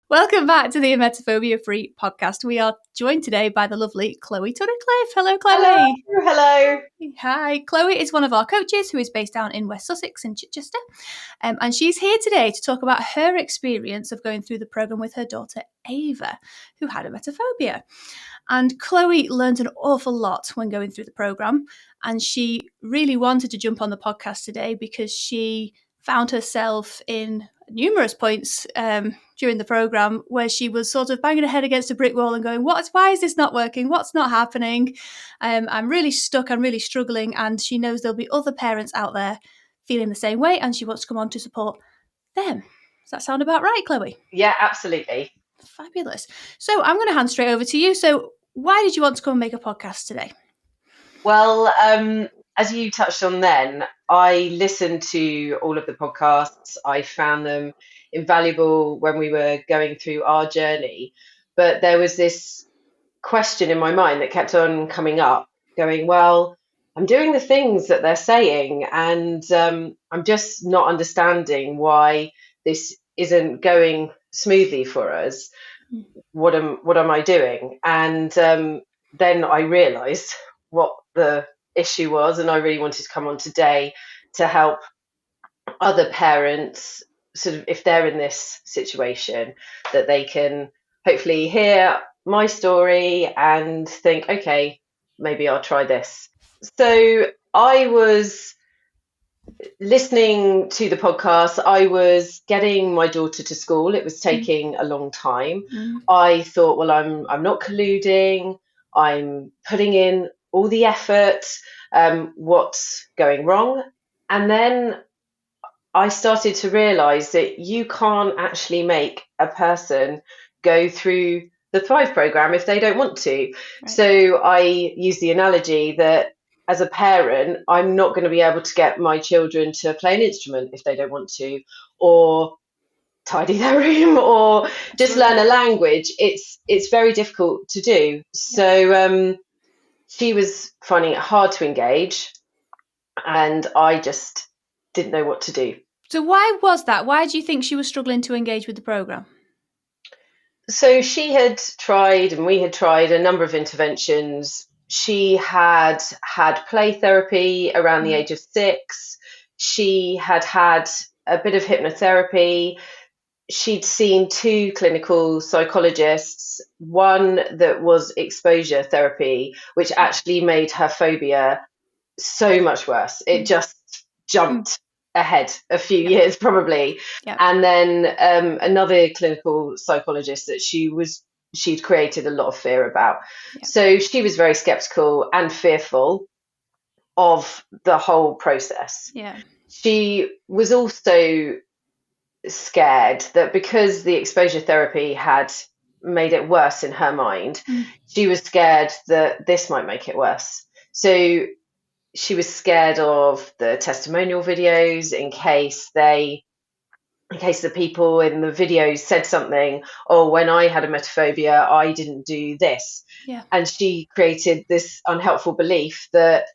Welcome back to the Emetophobia-free podcast. We are joined today by the lovely Chloe Tunnicliffe. Hello, Chloe. Hello. Hi. Chloe is one of our coaches who is based down in West Sussex in Chichester. And she's here today to talk about her experience of going through the programme with her daughter, Ava, who had emetophobia. And Chloe learned an awful lot when going through the programme. And she really wanted to jump on the podcast today because she found herself in numerous points during the programme where she was sort of banging her head against a brick wall and going, why is this not working? What's not happening? I'm really stuck. I'm really struggling. And she knows there'll be other parents out there feeling the same way, and she wants to come on to support them. Does that sound about right, Chloe? Yeah, absolutely. Fabulous. So I'm going to hand straight over to you. So why did you want to come and make a podcast today? Well, as you touched on then, I listened to all of the podcasts. I found them invaluable when we were going through our journey. But there was this question in my mind that kept on coming up, going, well, I'm doing the things that they're saying, and I'm just not understanding why this isn't going smoothly for us. What am I doing? And then I realised what the issue was, and I really wanted to come on today to help other parents, sort of, if they're in this situation, that they can hopefully hear my story and think, okay, maybe I'll try this. So I was listening to the podcast. I was getting my daughter to school. It was taking a long time. I thought, well, I'm not colluding. I'm putting in all the effort. What's going wrong? And then I started to realize that you can't actually make a person go through the Thrive program if they don't want to. Right. So I use the analogy that as a parent, I'm not going to be able to get my children to play an instrument if they don't want to, or tidy their room, or just learn a language. It's very difficult to do. So she was finding it hard to engage, and I just didn't know what to do. So why was that? Why do you think she was struggling to engage with the programme? So she had tried, and we had tried, a number of interventions. She had had play therapy around the age of 6. She had had a bit of hypnotherapy. She'd seen 2 clinical psychologists, one that was exposure therapy, which actually made her phobia so much worse. It just jumped ahead a few years probably. And then another clinical psychologist that she'd created a lot of fear about. So she was very skeptical and fearful of the whole process. She was also scared that because the exposure therapy had made it worse in her mind, she was scared that this might make it worse. So she was scared of the testimonial videos in case the people in the videos said something, oh, when I had emetophobia, I didn't do this. And she created this unhelpful belief that,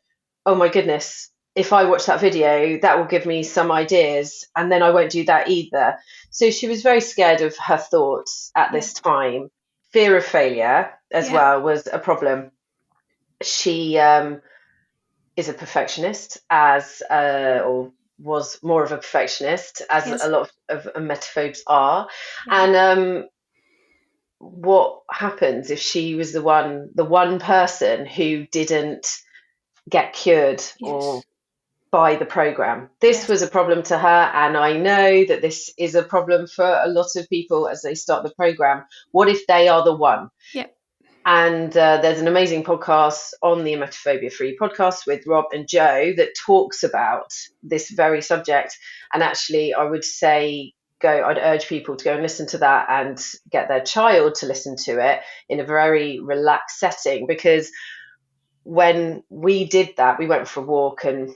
oh my goodness, if I watch that video, that will give me some ideas, and then I won't do that either. So she was very scared of her thoughts at this time. Fear of failure as well was a problem. She is a perfectionist, or was more of a perfectionist, as a lot of emetophobes are. And what happens if she was the one person who didn't get cured or by the program? This was a problem to her, and I know that this is a problem for a lot of people as they start the program. What if they are the one? And there's an amazing podcast on the Emetophobia-free podcast with Rob and Joe that talks about this very subject. And actually, I would say I'd urge people to go and listen to that and get their child to listen to it in a very relaxed setting. Because when we did that, we went for a walk and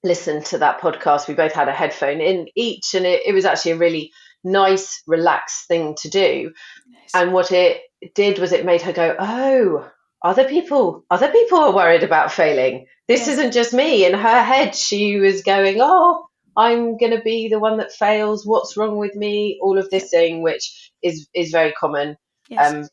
listened to that podcast. We both had a headphone in each, and it was actually a really nice, relaxed thing to do. And what it did was it made her go, oh, other people are worried about failing. This isn't just me. In her head, she was going, oh, I'm going to be the one that fails. What's wrong with me? All of this Yep. thing, which is very common Yes. um,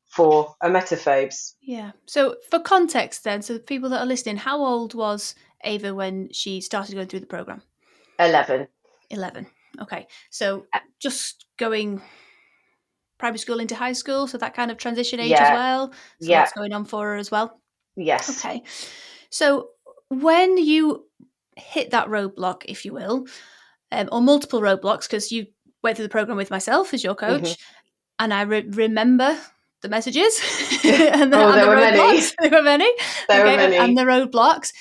for emetophobes. Yeah. So for context then, so the people that are listening, how old was Ava when she started going through the program? 11. 11. Okay. So just going primary school into high school, so that kind of transition age as Yeah, well. So yeah, lots going on for her as well. yes. Okay. So when you hit that roadblock, if you will, or multiple roadblocks, because you went through the program with myself as your Hmm. coach, and I remember the messages and Oh, the there were many. roadblocks. There were many. There were Okay. And many. the roadblocks.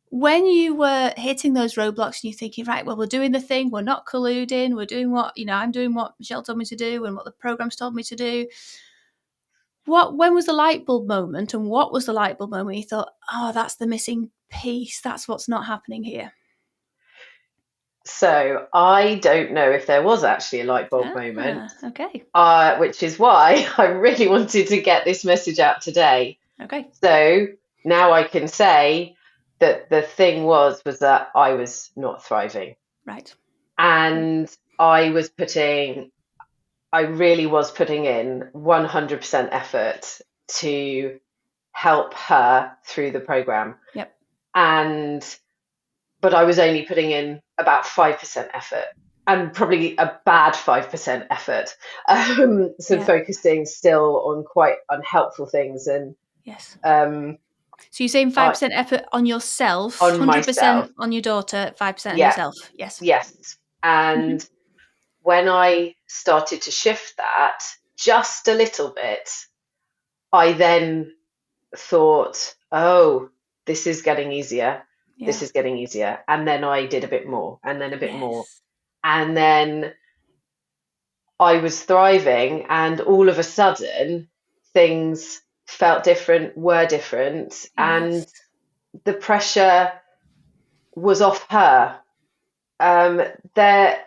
When you were hitting those roadblocks and you're thinking, right, well, we're doing the thing, we're not colluding, we're doing what, I'm doing what Michelle told me to do and what the program's told me to do. When was the light bulb moment, and what was the light bulb moment you thought, oh, that's the missing piece, that's what's not happening here? So I don't know if there was actually a light bulb moment, Okay. which is why I really wanted to get this message out today. Okay. So now I can say that the thing was that I was not thriving, Right. Okay. and I really was putting in 100% effort to help her through the program. Yep. And but I was only putting in about 5% effort, and probably a bad 5% effort. So Yeah. focusing still on quite unhelpful things, and Yes. um, So you're saying I, 5% effort on yourself, on myself. 100% on your daughter, 5% on Yeah, yourself. Yes. yes. Hmm. And when I started to shift that just a little bit, I then thought, oh, this is getting easier. This Yeah. is getting easier. And then I did a bit more, and then a bit more. Yes. And then I was thriving, and all of a sudden, things felt different, were different, and Yes. the pressure was off her. Um, there,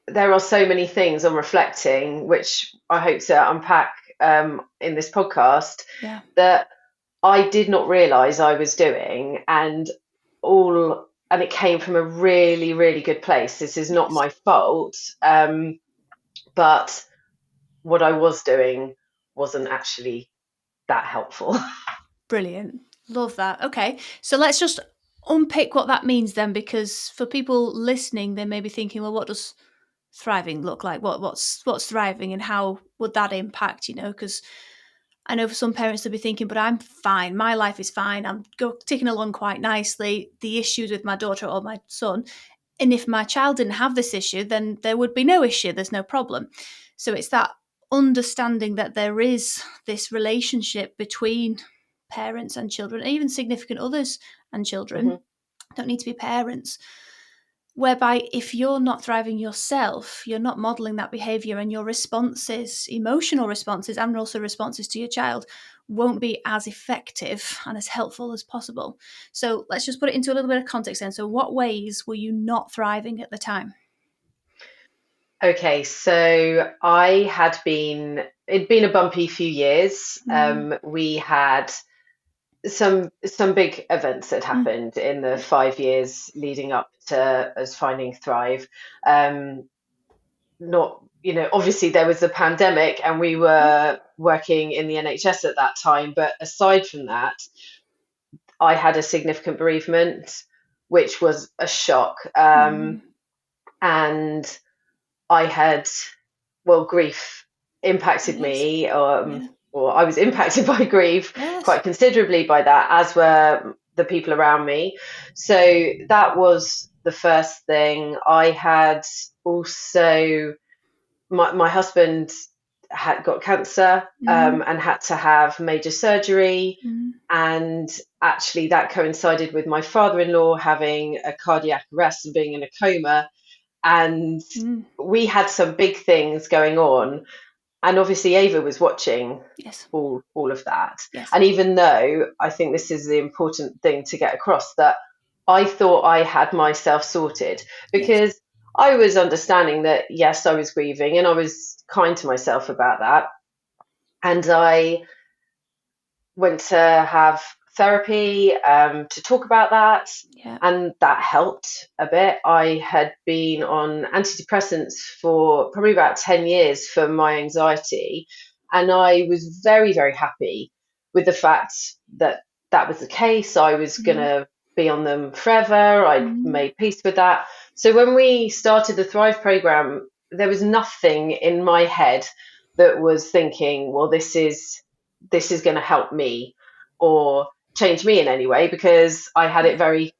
there are so many things on reflecting, which I hope to unpack in this podcast, Yeah. that I did not realize I was doing, and it came from a really, really good place. This is not Yes. my fault, but what I was doing wasn't actually that helpful. Brilliant. Love that. Okay. So let's just unpick what that means then, because for people listening, they may be thinking, well, what does thriving look like? What's thriving, and how would that impact, because I know for some parents they'll be thinking, but I'm fine. My life is fine. I'm ticking along quite nicely. The issues with my daughter or my son, and if my child didn't have this issue, then there would be no issue. There's no problem. So it's that understanding that there is this relationship between parents and children, even significant others and children, Hmm. don't need to be parents, whereby if you're not thriving yourself, you're not modeling that behavior, and your responses, emotional responses, and also responses to your child, won't be as effective and as helpful as possible. So let's just put it into a little bit of context then. So what ways were you not thriving at the time? Okay, so it'd been a bumpy few years. Mm, We had some big events that mm, happened in the yep, 5 years leading up to us finding Thrive. Um, Not, obviously there was a pandemic and we yep, were working in the NHS at that time, but aside from that, I had a significant bereavement, which was a shock. mm, And I had, well, grief impacted yes, me, yeah, or I was impacted by grief yes, quite considerably by that, as were the people around me. So that was the first thing. I had also, my husband had got cancer, mm, and had to have major surgery. mm, And actually, that coincided with my father in law having a cardiac arrest and being in a coma. And mm, we had some big things going on. And obviously, Ava was watching yes, all of that. yes, And even though I think this is the important thing to get across, that I thought I had myself sorted, yes, because I was understanding that, yes, I was grieving, and I was kind to myself about that. And I went to have therapy to talk about that, Yeah. and that helped a bit. I had been on antidepressants for probably about 10 years for my anxiety, and I was very, very happy with the fact that that was the case. I was going Mm-hmm. to be on them forever. I'd Mm-hmm. made peace with that. So when we started the Thrive program, there was nothing in my head that was thinking, well, this is going to help me or change me in any way, because I had it Yes. very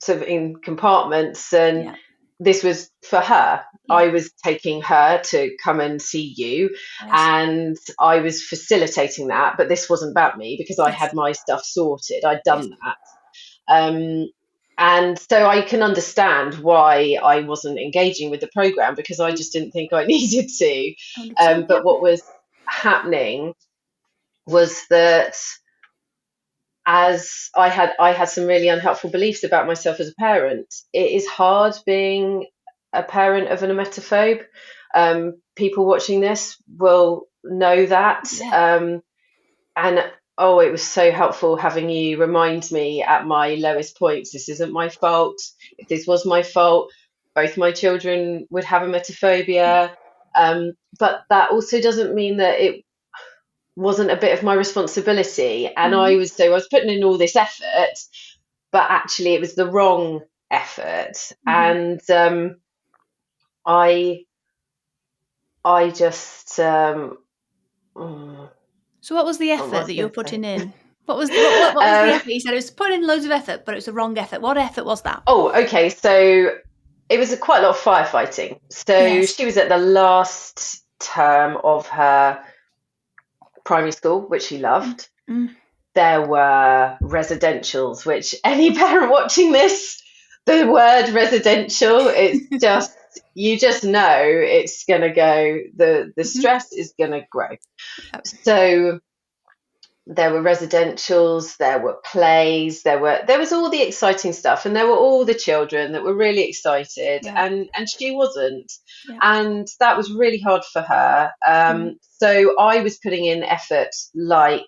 sort of in compartments, and Yeah. this was for her. Yeah. I was taking her to come and see you, Yes. and I was facilitating that, but this wasn't about me because I Yes. had my stuff sorted. I'd Yes. done that. Um, and so I can understand why I wasn't engaging with the program, because I just didn't think I needed to. 100%. But Yep. what was happening was that, as I had some really unhelpful beliefs about myself as a parent. It is hard being a parent of an emetophobe. People watching this will know that. Yeah. And oh, it was so helpful having you remind me at my lowest points, this isn't my fault. If this was my fault, both my children would have Yeah. emetophobia. But that also doesn't mean that it wasn't a bit of my responsibility. And Mm-hmm. I was putting in all this effort, but actually it was the wrong effort. Mm-hmm. And I I just So what was the what effort was that I you were going to say? putting in? What was the um, effort? You said it was putting in loads of effort, but it was the wrong effort. What effort was that? oh, okay. So it was quite a lot of firefighting. So Yes. she was at the last term of her primary school, which she loved. Mm. There were residentials, which any parent watching this, the word residential, it's just, you just know it's going to go, the Mm-hmm. stress is going to grow. Yep. So there were residentials, there were plays, there was all the exciting stuff, and there were all the children that were really excited, Yeah. and she wasn't. Yeah. And that was really hard for her. Mm. So I was putting in effort, like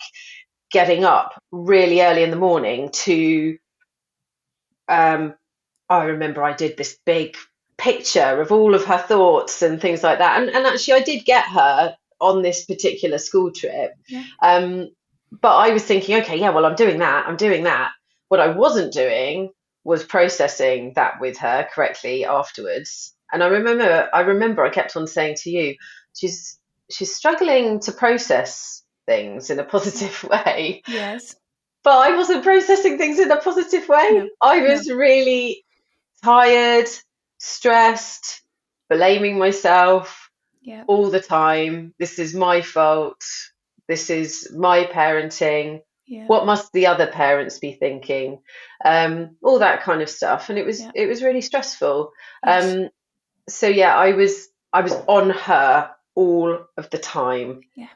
getting up really early in the morning to um, I remember I did this big picture of all of her thoughts and things like that. And actually, I did get her on this particular school trip. Yeah. Um, but I was thinking, okay, yeah, well, I'm doing that. I'm doing that. What I wasn't doing was processing that with her correctly afterwards. And I remember I kept on saying to you, she's she's struggling to process things in a Yeah. positive way, Yes. but I wasn't processing things in a positive way. No. I No. was really tired, stressed, blaming myself Yeah. all the time. This is my fault. This is my parenting. Yeah. What must the other parents be thinking? All that kind of stuff, and it was Yeah. it was really stressful. Yes. Um, so yeah, I was on her all of the time, Yeah.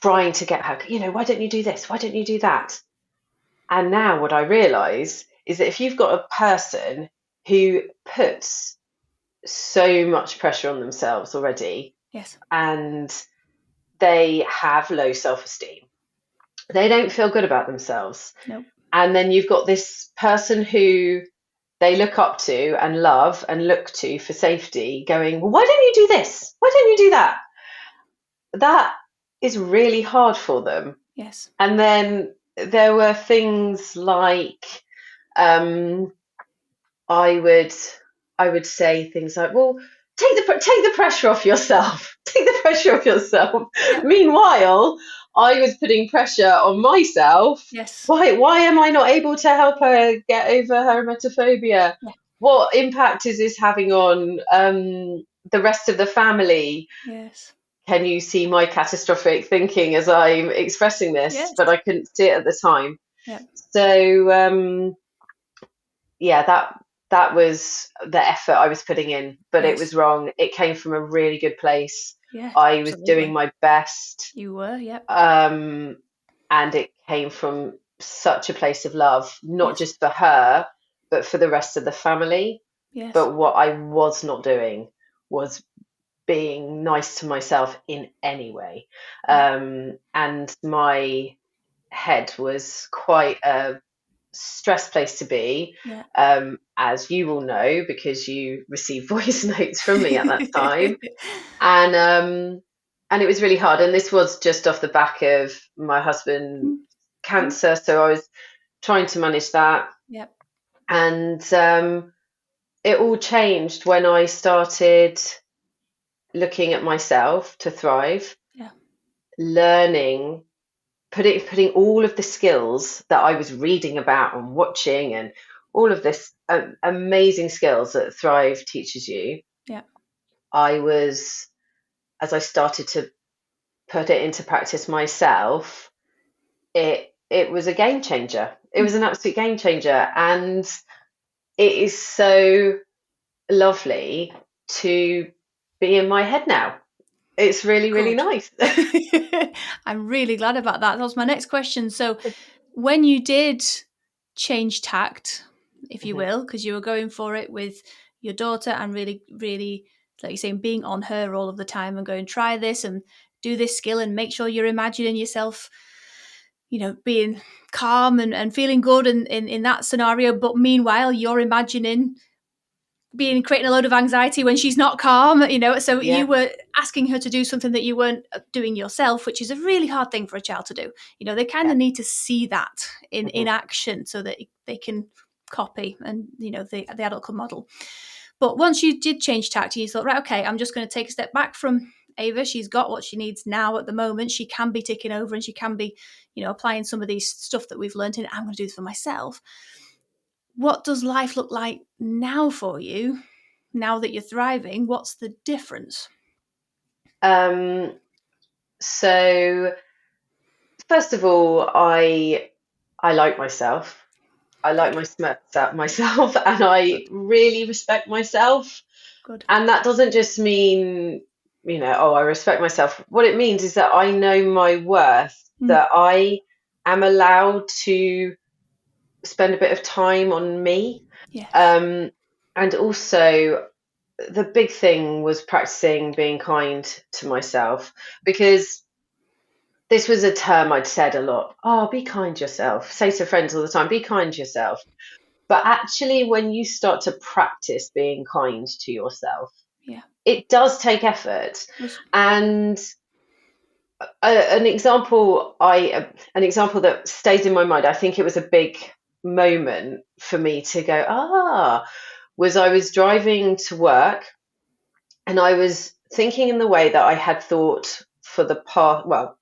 trying to get her. Why don't you do this? Why don't you do that? And now what I realize is that if you've got a person who puts so much pressure on themselves already, Yes. and they have low self esteem, they don't feel good about themselves. No. And then you've got this person who they look up to and love and look to for safety, going, well, why don't you do this? Why don't you do that? That is really hard for them. Yes. And then there were things like, um, I would I would say things like, "Well, take the pressure off yourself. Take the pressure off yourself." Yeah. Meanwhile, I was putting pressure on myself. Yes. Why am I not able to help her get over her emetophobia? Yeah. What impact is this having on the rest of the family? Yes. Can you see my catastrophic thinking as I'm expressing this? But Yes. I couldn't see it at the time. Yeah. So yeah, that was the effort I was putting in, but it Yes. was wrong. It came from a really good place. Yes. I was doing Absolutely. my best, You were. Yep. um, and it came from such a place of love, not Yes. just for her, but for the rest of the family. Yes. But what I was not doing was being nice to myself in any way. Yeah. And my head was quite a stress place to be, Yeah. as you will know because you received voice notes from me at that time. And and it was really hard. And this was just off the back of my husband Mm. cancer, so I was trying to manage that. Yep. And it all changed when I started looking at myself to thrive, Yeah. learning, putting all of the skills that I was reading about and watching and all of this amazing skills that Thrive teaches you. Yeah. I was, as I started to put it into practice myself, it was a game changer. It was Mm. an absolute game changer, and it is so lovely to be in my head now. It's really, really Good. nice. I'm really glad about that. That was my next question. So, when you did change tact, if you Mhm. will, because you were going for it with your daughter and really, really, like you're saying, being on her all of the time and going, try this and do this skill and make sure you're imagining yourself, being calm and feeling good in that scenario. But meanwhile, you're imagining being creating a load of anxiety when she's not calm, so you Yeah. were asking her to do something that you weren't doing yourself, which is a really hard thing for a child to do. They kind Yeah. of need to see that in Hmm. action so that they can copy and the adult can model. But once you did change tact, you thought, right, okay, I'm just going to take a step back from Ava. She's got what she needs now at the moment. She can be ticking over and she can be applying some of these stuff that we've learned, and I'm going to do this for myself. What does life look like now for you? Now that you're thriving, what's the difference? Um, so first of all, I like myself. I like Good. myself, and I Good. really respect myself. Good. And that doesn't just mean, oh, I respect myself. What it means is that I know my worth, Mm. that I am allowed to spend a bit of time on me. Yes. Um, and also, the big thing was practicing being kind to myself, because this was a term I'd said a lot. Oh, be kind to yourself. Say to friends all the time, be kind to yourself. But actually, when you start to practice being kind to yourself, Yeah. it does take effort. Was And an example that stays in my mind, I think it was a big moment for me to go, was I was driving to work and I was thinking in the way that I had thought for the past, well,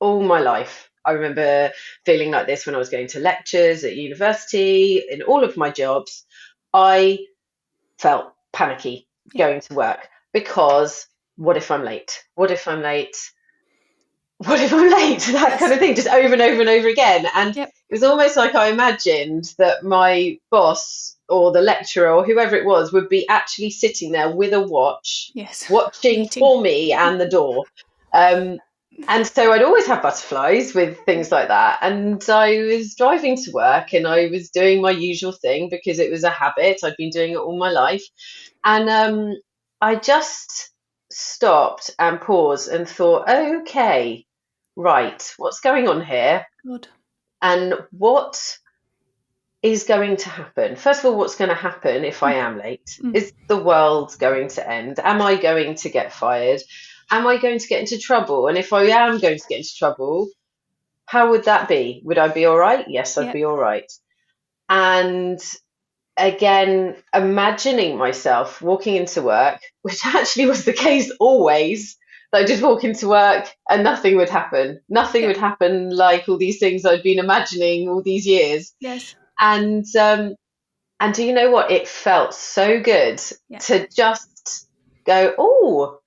all my life. I remember feeling like this when I was going to lectures at university, in all of my jobs. I felt panicky yeah. going to work because what if I'm late? What if I'm late? What if I'm late? That kind Yes. of thing, just over and over and over again. And Yep. it was almost like I imagined that my boss or the lecturer or whoever it was would be actually sitting there with a watch, Yes. watching Waiting. for me and the door. Um, and so I'd always have butterflies with things like that. And I was driving to work and I was doing my usual thing because it was a habit. I'd been doing it all my life. And I just stopped and paused and thought, okay, right, what's going on here? Good. And what is going to happen? First of all, what's going to happen if I Mm. am late? Mm. Is the world going to end? Am I going to get fired? Am I going to get into trouble? And if I am going to get into trouble, how would that be? Would I be all right? Yes, I'd Yep. be all right. And again, imagining myself walking into work, which actually was the case always, that I just walk into work and nothing would happen. Nothing Yep. would happen like all these things I'd been imagining all these years. Yes. And do you know what? It felt so good Yeah. to just go, oh,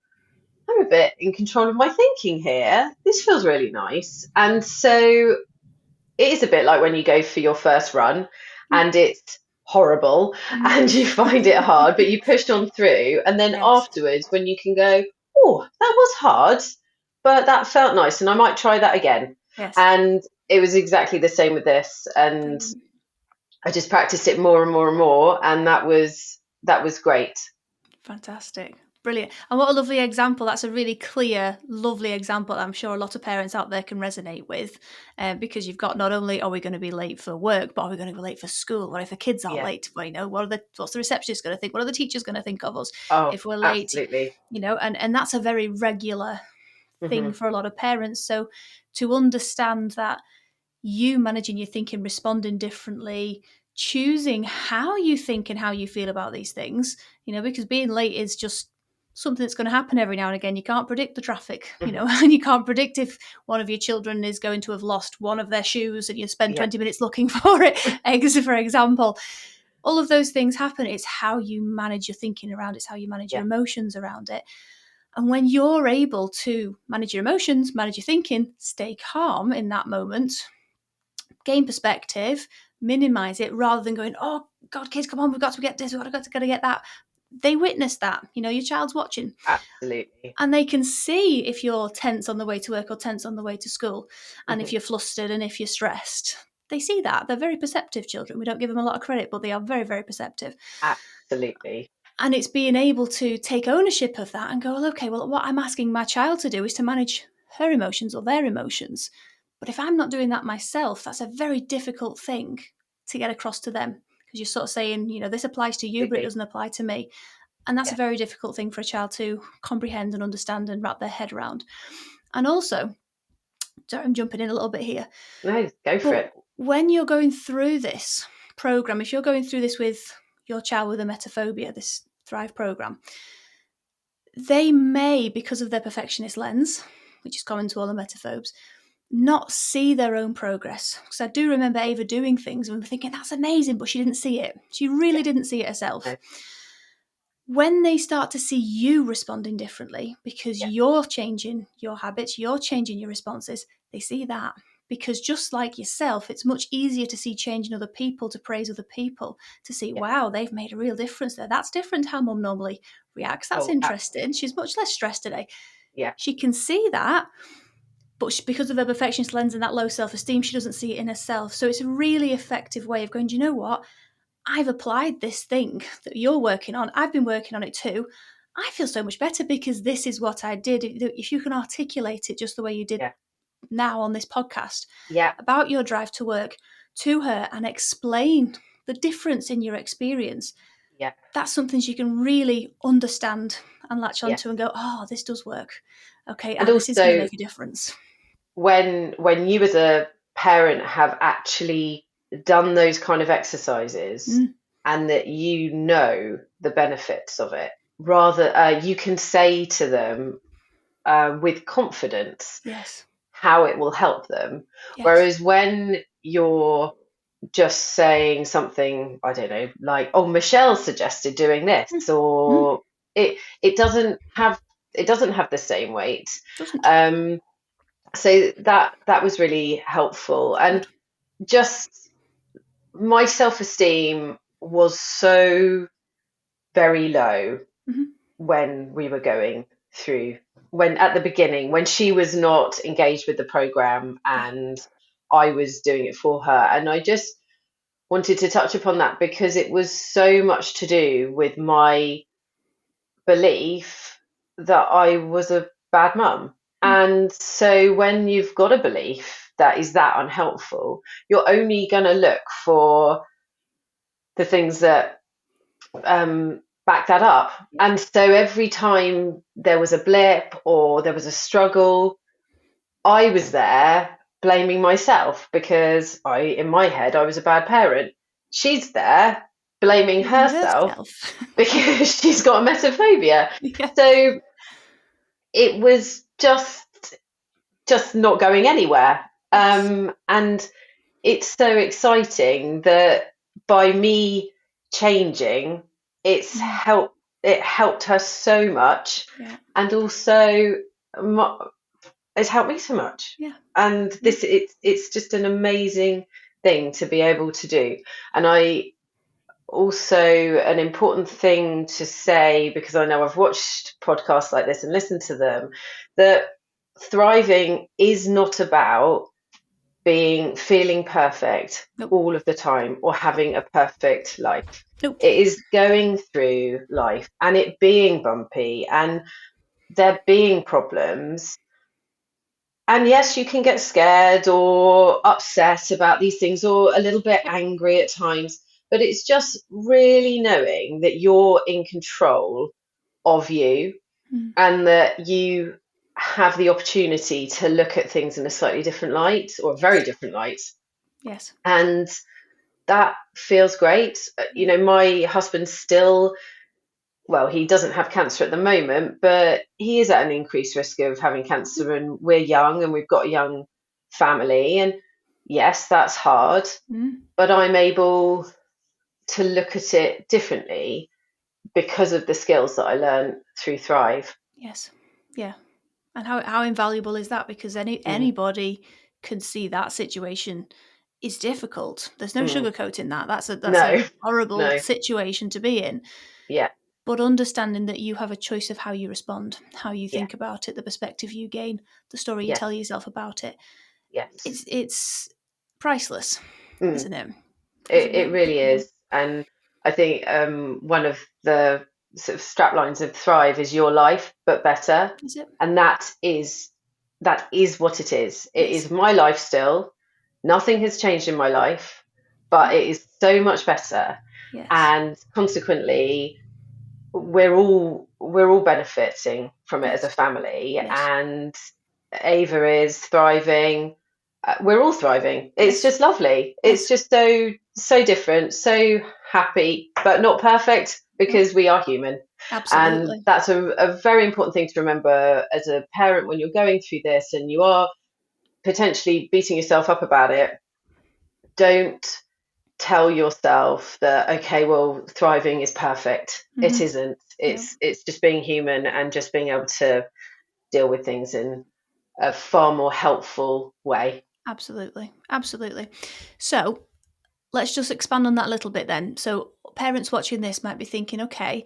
I'm a bit in control of my thinking here. This feels really nice. And so it is a bit like when you go for your first run Mm. and it's horrible Mm. and you find it hard, but you pushed on through. And then Yes. afterwards, when you can go, oh, that was hard, but that felt nice. And I might try that again. Yes. And it was exactly the same with this. And Brilliant. I just practiced it more and more and more. And that was great. Fantastic. Brilliant. And what a lovely example. That's a really clear, lovely example that I'm sure a lot of parents out there can resonate with, because you've got not only are we going to be late for work, but are we going to be late for school? What if the kids are Yeah. late? Well, what's the receptionist going to think? What are the teachers going to think of us Oh, if we're late? absolutely. And that's a very regular thing Hmm. for a lot of parents. So to understand that you managing your thinking, responding differently, choosing how you think and how you feel about these things, because being late is just something that's going to happen every now and again. You can't predict the traffic, Hmm. and you can't predict if one of your children is going to have lost one of their shoes and you spend Yeah. 20 minutes looking for it, for example. All of those things happen. It's how you manage your thinking around it, it's how you manage your Yeah. emotions around it. And when you're able to manage your emotions, manage your thinking, stay calm in that moment, gain perspective, minimize it rather than going, oh God, kids, come on, we've got to get this, we've got to get that. They witness that, your child's watching. Absolutely. And they can see if you're tense on the way to work or tense on the way to school, and if Hmm. you're flustered and if you're stressed. They see that. They're very perceptive children. We don't give them a lot of credit, but they are very, very perceptive. Absolutely. And it's being able to take ownership of that and go, well, okay, well, what I'm asking my child to do is to manage her emotions or their emotions. But if I'm not doing that myself, that's a very difficult thing to get across to them, because you're sort of saying, this applies to you, but it Absolutely. doesn't apply to me. And that's a Yeah. very difficult thing for a child to comprehend and understand and wrap their head around. And also, sorry, I'm jumping in a little bit here, No, go for but it. when you're going through this program, if you're going through this with your child with emetophobia, this Thrive program, they may, because of their perfectionist lens, which is common to all the emetophobes, not see their own progress. Because I do remember Ava doing things and we're thinking, that's amazing, but she didn't see it. She really Yeah. didn't see it herself. No. When they start to see you responding differently because Yeah. you're changing your habits, you're changing your responses, they see that. Because just like yourself, it's much easier to see change in other people, to praise other people, to see, Yeah. wow, they've made a real difference there. That's different to how mum normally reacts. That's Oh, interesting. She's much less stressed today. yeah. She can see that, but because of her perfectionist lens and that low self-esteem, she doesn't see it in herself. So it's a really effective way of going, do you know what? I've applied this thing that you're working on. I've been working on it too. I feel so much better because this is what I did. If you can articulate it just the way you did Yeah. now on this podcast Yeah. about your drive to work to her and explain the difference in your experience, Yeah. that's something she can really understand and latch Yeah. onto and go, oh, this does work. Okay, And this is going to also, make a difference. when you as a parent have actually done those kind of exercises, Mm, and that the benefits of it, rather you can say to them with confidence yes, how it will help them. yes. Whereas when you're just saying something, I don't know, like, oh, Michelle suggested doing this, Mm, mm, or it doesn't have the same weight. doesn't. um so that was really helpful. And Good. just my self-esteem was so very low Mm-hmm. when we were going through, when at the beginning, when she was not engaged with the program Yeah. and I was doing it for her. And I just wanted to touch upon that because it was so much to do with my belief that I was a bad mum. Mm, And so when you've got a belief that is that unhelpful, you're only going to look for the things that back that up. And so every time there was a blip or there was a struggle, I was there blaming myself because in my head, I was a bad parent. She's there blaming blaming herself herself. because she's got a metaphobia. Yeah. So it was just not going anywhere. Yes. And it's so exciting that by me changing, Mm, it helped her so much, yeah. and also it's helped me so much. Yeah. And Yeah. it's just an amazing thing to be able to do. And I also, an important thing to say, because I know I've watched podcasts like this and listened to them, that thriving is not about feeling perfect Nope. all of the time or having a perfect life. Nope. It is going through life and it being bumpy and there being problems. And yes, you can get scared or upset about these things or a little bit Yep. angry at times, but it's just really knowing that you're in control of you Mm. and that you have the opportunity to look at things in a slightly different light or a very Yes. different light. Yes. And that feels great. Yeah. My husband still, well, he doesn't have cancer at the moment, but he is at an increased risk of having cancer, and we're young and we've got a young family. And yes, that's hard, Mm. but I'm able to look at it differently because of the skills that I learned through Thrive. Yes. Yeah. And how invaluable is that? Because Mm, anybody can see that situation is difficult. There's no mm. sugarcoating that. That's a No, horrible no, situation to be in. yeah, But understanding that you have a choice of how you respond, how you yeah, think about it, the perspective you gain, the story you yes, tell yourself about it, yes. it's priceless, Mm. isn't it? Isn't It it? really Yeah. is. And I think one of the sort of strap lines of Thrive is your life, but better. Is it? And that is what it is. It Yes. is my life still. Nothing has changed in my life, but Yeah. it is so much better. Yes. And consequently, we're all benefiting from it as a Yes. family. Yes. And Ava is thriving. We're all thriving. It's Yes. just lovely. It's Yes. just so different, so happy, but not perfect No. because we are human. And Absolutely. that's a very important thing to remember as a parent when you're going through this and you are potentially beating yourself up about it. Don't tell yourself that, okay, well, thriving is perfect. It Hmm. isn't. No. It's just being human and just being able to deal with things in a far more helpful way. Absolutely. Absolutely. So let's just expand on that a little bit then. So parents watching this might be thinking, okay,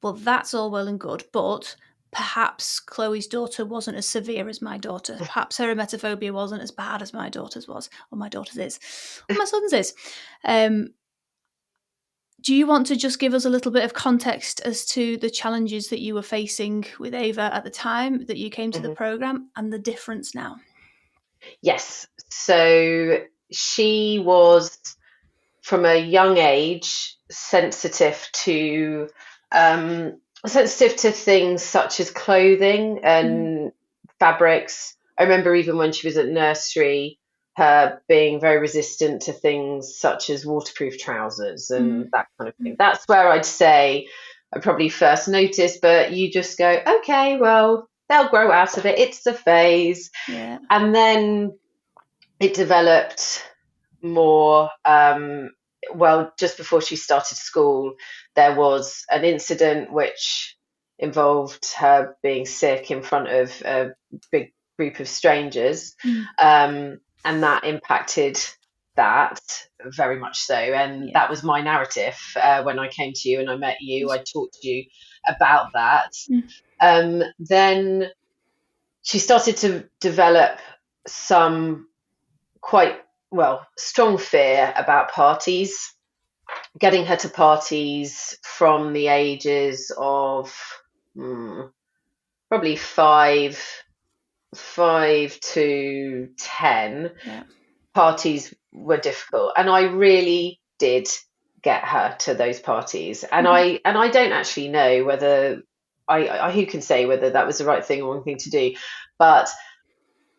well, that's all well and good, but perhaps Chloe's daughter wasn't as severe as my daughter. Perhaps her emetophobia wasn't as bad as my daughter's was, or my daughter's is, or my son's is. Um, do you want to just give us a little bit of context as to the challenges that you were facing with Ava at the time that you came to the Mhm. program and the difference now? Yes. So she was from a young age sensitive to things such as clothing Mm, and fabrics. I remember even when she was at nursery, her being very resistant to things such as waterproof trousers and mm, that kind of thing. mm. That's where I'd say I probably first noticed, but you just go, okay, well, they'll grow out of it. It's a phase. Yeah. And then it developed more. Well, just before she started school, there was an incident which involved her being sick in front of a big group of strangers, Mm, and that impacted that very much so. And yeah. that was my narrative when I came to you and I met you. I Yes. talked to you about that. Mm, Then she started to develop some quite well strong fear about parties, getting her to parties from the ages of probably five to 10. yeah. Parties were difficult and I really did get her to those parties, and Mhm. I don't actually know whether I who can say whether that was the right thing or wrong thing to do, but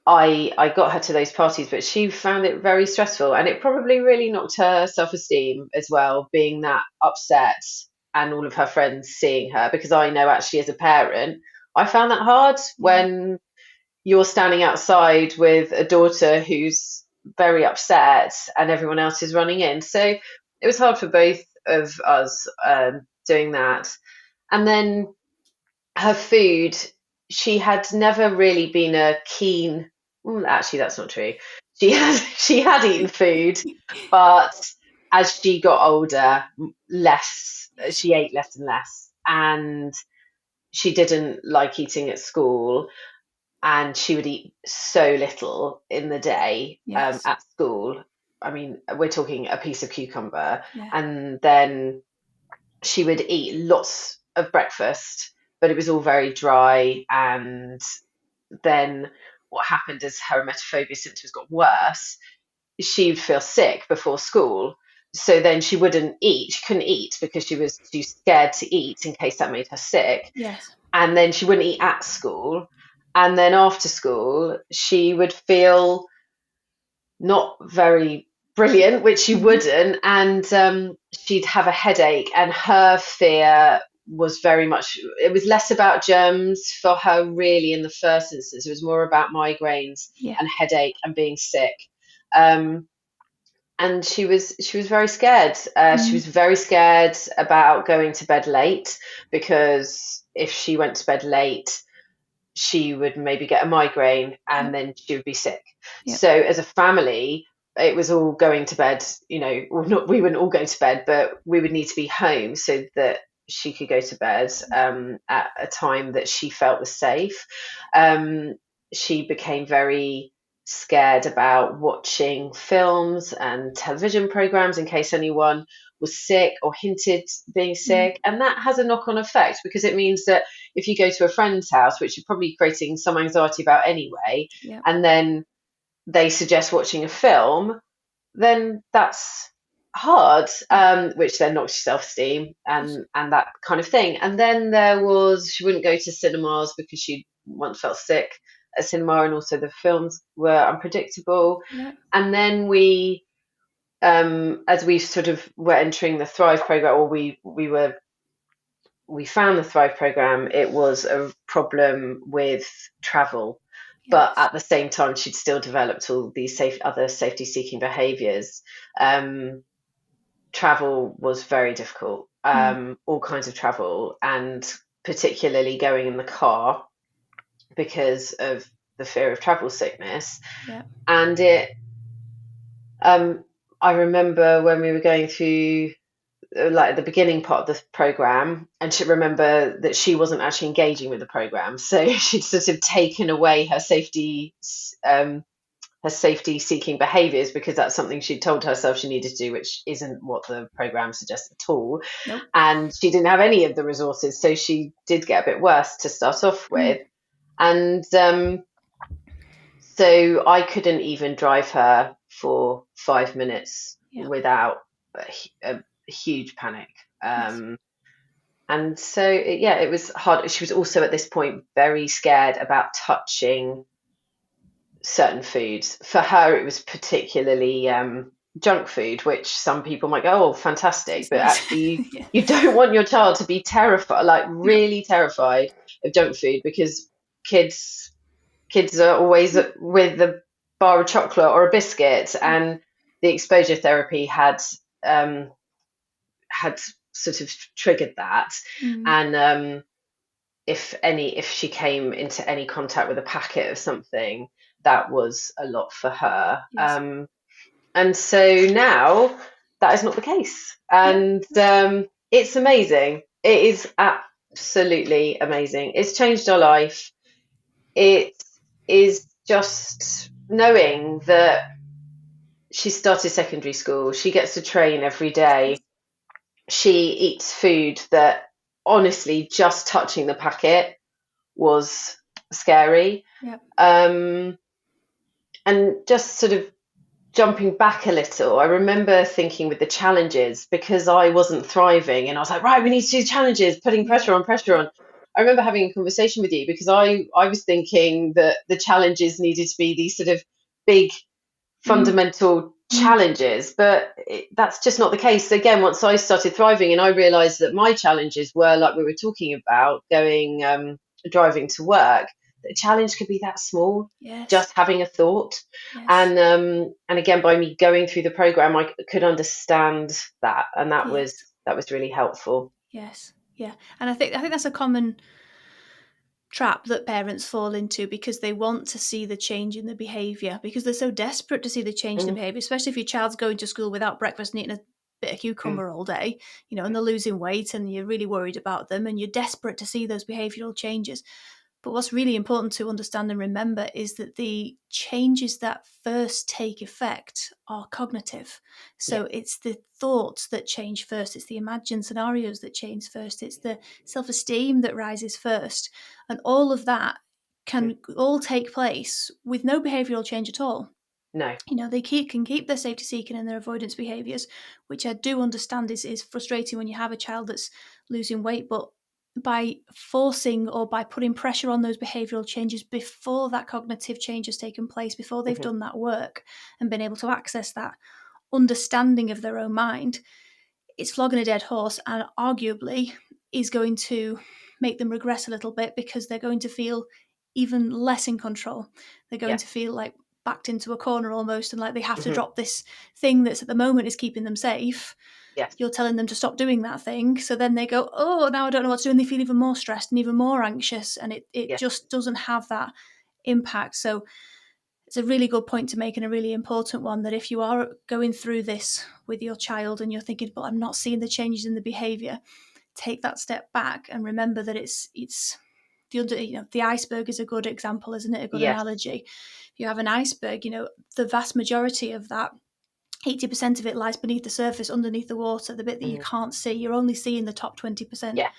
I got her to those parties, but she found it very stressful, and it probably really knocked her self-esteem as well, being that upset and all of her friends seeing her. Because I know actually as a parent, I found that hard Yeah. when you're standing outside with a daughter who's very upset and everyone else is running in. So it was hard for both of us doing that. And then her food, she had never really been a keen. Actually, that's not true. She had eaten food, but as she got older, less. Yes. She ate less and less, and she didn't like eating at school. and she would eat so little in the day Yes. at school. I mean, we're talking a piece of cucumber, Yeah. and then she would eat lots of breakfast, but it was all very dry. And then what happened as her emetophobia symptoms got worse, she'd feel sick before school. So then she wouldn't eat. She couldn't eat because she was too scared to eat in case that made her sick. Yes. And then she wouldn't eat at school. And then after school, she would feel not very brilliant, which she Mm-hmm. wouldn't, and she'd have a headache. And her fear was very much, it was less about germs for her, really, in the first instance. It was more about migraines Yeah. and headache and being sick. Um, and she was very scared. She Mm. was very scared about going to bed late, because if she went to bed late, she would maybe get a migraine Yep. and then she would be sick. Yep. So as a family, it was all going to bed, or not, we wouldn't all go to bed, but we would need to be home so that she could go to bed at a time that she felt was safe. Um, she became very scared about watching films and television programs in case anyone was sick or hinted being Mm. sick. And that has a knock on effect, because it means that if you go to a friend's house, which you're probably creating some anxiety about anyway, Yep. and then they suggest watching a film, then that's hard, Yeah. which then knocks your self-esteem Of course. and that kind of thing. And then there was, she wouldn't go to cinemas because she once felt sick at cinema, and also the films were unpredictable. Yep. And then as we sort of were entering the Thrive program, or we found the Thrive program, it was a problem with travel. But Yes. at the same time, she'd still developed all these other safety seeking behaviours. Travel was very difficult, Mm. all kinds of travel, and particularly going in the car because of the fear of travel sickness. Yep. And I remember when we were going through, like, the beginning part of the program, and she remember that she wasn't actually engaging with the program, so she'd sort of taken away um, her safety seeking behaviors, because that's something she'd told herself she needed to do, which isn't what the program suggests at all. Nope. And she didn't have any of the resources, so she did get a bit worse to start off Mm. with. And so I couldn't even drive her for 5 minutes Yep. without a huge panic. Yes. And so, yeah, it was hard. She was also at this point very scared about touching certain foods. For her, it was particularly junk food, which some people might go, "Oh, fantastic," It's but nice. actually, you, Yeah. you don't want your child to be terrified, like No. really terrified of junk food, because kids are always with a bar of chocolate or a biscuit, Yeah. and the exposure therapy um, had sort of triggered that. Mm. And if she came into any contact with a packet of something, that was a lot for her. Yes. And so now that is not the case, Yep. and it's amazing. It is absolutely amazing. It's changed our life. It is just knowing that she started secondary school. She gets to train every day. Yes. She eats food that, honestly, just touching the packet was scary. Yep. And just sort of jumping back a little, I remember thinking with the challenges, because I wasn't thriving, and I was like, right, we need to do challenges, putting Yeah. pressure on, pressure on. I remember having a conversation with you, because I was thinking that the challenges needed to be these sort of big Mm. fundamental Mm. challenges, but that's just not the case. Again, once I started thriving and I realized that my challenges were, like we were talking about, going driving to work, the challenge could be that small, Yes. just having a thought. Yes. And again, by me going through the program, I could understand that, and Yes. that was really helpful. Yes. Yeah. And I think that's a common trap that parents fall into, because they want to see the change in the behaviour, because they're so desperate to see the change in the Mm, behaviour, especially if your child's going to school without breakfast and eating a bit of mm, cucumber all day, and they're losing weight and you're really worried about them and you're desperate to see those behavioural changes. But what's really important to understand and remember is that the changes that first take effect are cognitive. Yeah. So it's the thoughts that change first, it's the imagined scenarios that change first, it's the self-esteem that rises first. And all of that Mm. can all take place with no behavioural change at all. No. They can keep their safety seeking and their avoidance behaviours, which I do understand is frustrating when you have a child that's losing weight, but by forcing or by putting pressure on those behavioural changes before that cognitive change has taken place, before they've Hmm. done that work and been able to access that understanding of their own mind, it's flogging a dead horse, and arguably is going to make them regress a little bit because they're going to feel even less in control. They're going Yeah. to feel like backed into a corner almost, and like they have to Hmm. drop this thing that's at the moment is keeping them safe. Yes. You're telling them to stop doing that thing. So then they go, oh, now I don't know what to do. And they feel even more stressed and even more anxious. And it Yes. just doesn't have that impact. So it's a really good point to make, and a really important one, that if you are going through this with your child and you're thinking, but I'm not seeing the changes in the behavior, take that step back and remember that it's the iceberg is a good example, isn't it? A good Yes. analogy. If you have an iceberg, the vast majority of that, 80% of it lies beneath the surface, underneath the water, the bit that you Hmm. can't see. You're only seeing the top 20%. Yeah.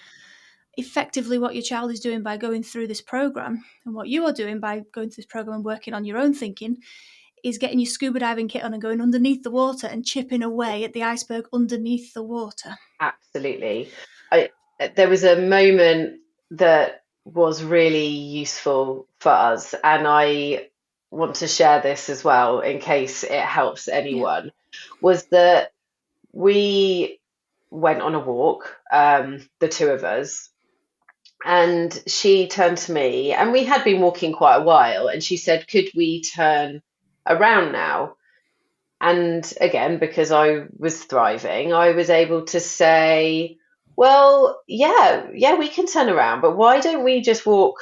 Effectively, what your child is doing by going through this program, and what you are doing by going through this program and working on your own thinking, is getting your scuba diving kit on and going underneath the water and chipping away at the iceberg underneath the water. Absolutely. I, there was a moment that was really useful for us, and I want to share this as well in case it helps Yeah. anyone, was that we went on a walk, the two of us, and she turned to me, and we had been walking quite a while, and she said, "Could we turn around now?" And again, because I was thriving, I was able to say, well, yeah, we can turn around, but why don't we just walk